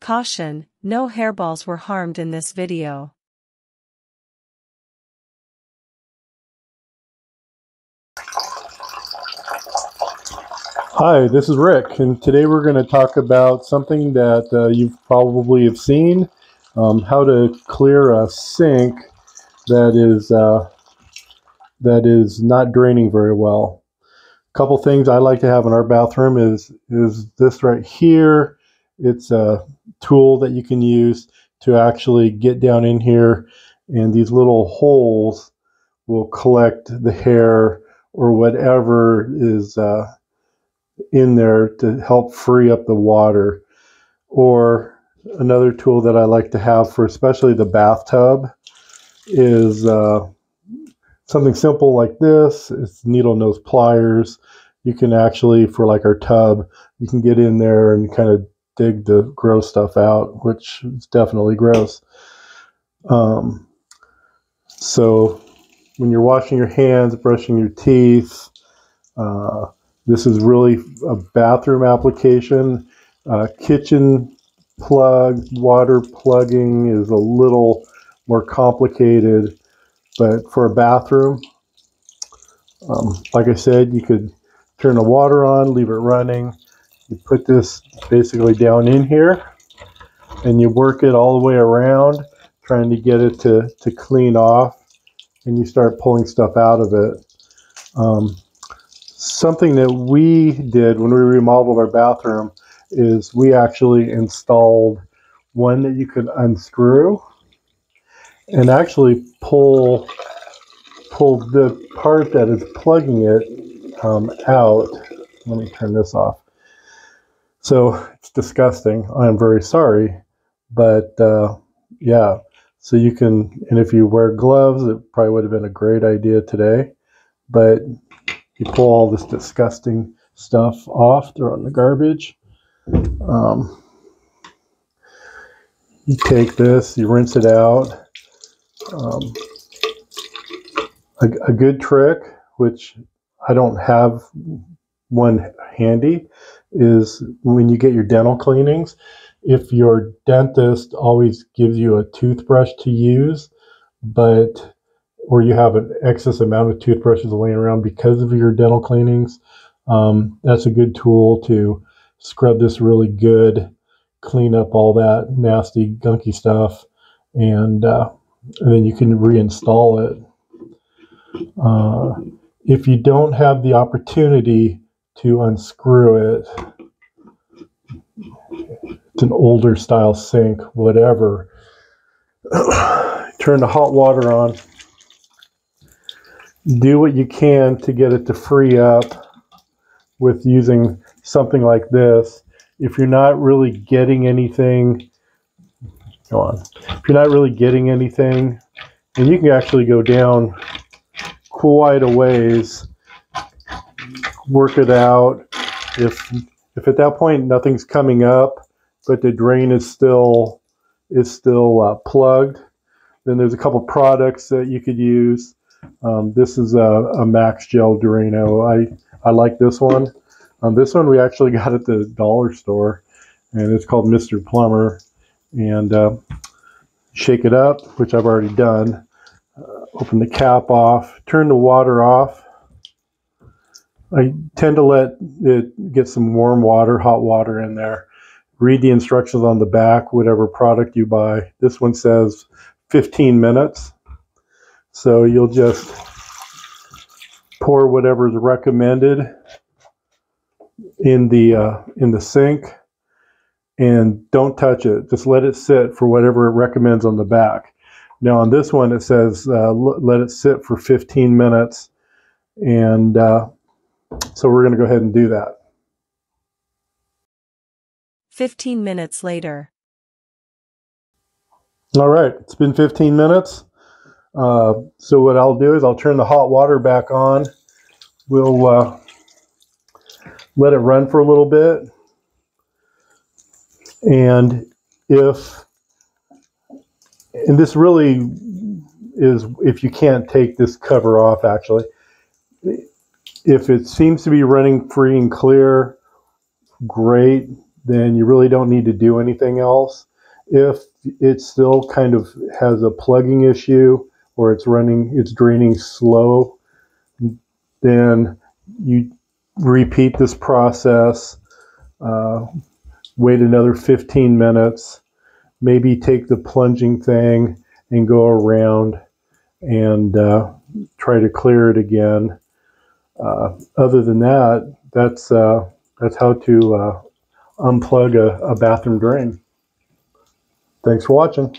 Caution, no hairballs were harmed in this video. Hi, this is Rick, and today we're going to talk about something that you probably have seen, how to clear a sink that is not draining very well. A couple things I like to have in our bathroom is this right here. It's a tool that you can use to actually get down in here, and these little holes will collect the hair or whatever is in there to help free up the water. Or another tool that I like to have for especially the bathtub is something simple like this. It's needle nose pliers. You can actually, for like our tub, you can get in there and kind of dig the gross stuff out, which is definitely gross. So when you're washing your hands, brushing your teeth, this is really a bathroom application. Kitchen plug, water plugging is a little more complicated, but for a bathroom, like I said, you could turn the water on, leave it running. You put this basically down in here, and you work it all the way around, trying to get it to clean off, and you start pulling stuff out of it. Something that we did when we remodeled our bathroom is we actually installed one that you could unscrew and actually pull the part that is plugging it out. Let me turn this off. So it's disgusting. I'm very sorry, but yeah. So you can, and if you wear gloves, it probably would have been a great idea today, but you pull all this disgusting stuff off, throw it in the garbage. You take this, you rinse it out. A good trick, which I don't have one handy, is when you get your dental cleanings, if your dentist always gives you a toothbrush to use, or you have an excess amount of toothbrushes laying around because of your dental cleanings, that's a good tool to scrub this really good, clean up all that nasty, gunky stuff, and then you can reinstall it. If you don't have the opportunity to unscrew it, it's an older style sink, whatever, turn the hot water on. Do what you can to get it to free up with using something like this. If you're not really getting anything, go on. If you're not really getting anything, and you can actually go down quite a ways, work it out. If at that point nothing's coming up, but the drain is still plugged, then there's a couple products that you could use. This is a Max Gel Drano. I like this one. This one we actually got at the dollar store, and it's called Mr. Plumber. And shake it up, which I've already done. Open the cap off, turn the water off. I tend to let it get some warm water, hot water in there. Read the instructions on the back, whatever product you buy. This one says 15 minutes. So you'll just pour whatever's recommended in the sink, and don't touch it. Just let it sit for whatever it recommends on the back. Now on this one it says let it sit for 15 minutes, and so we're going to go ahead and do that. 15 minutes later. All right, it's been 15 minutes. So what I'll do is I'll turn the hot water back on. We'll let it run for a little bit. And this really is if you can't take this cover off, actually. If it seems to be running free and clear, great. then you really don't need to do anything else. If it still kind of has a plugging issue or it's draining slow, then you repeat this process, wait another 15 minutes, maybe take the plunging thing and go around and try to clear it again. Other than that, that's how to unplug a bathroom drain. Thanks for watching.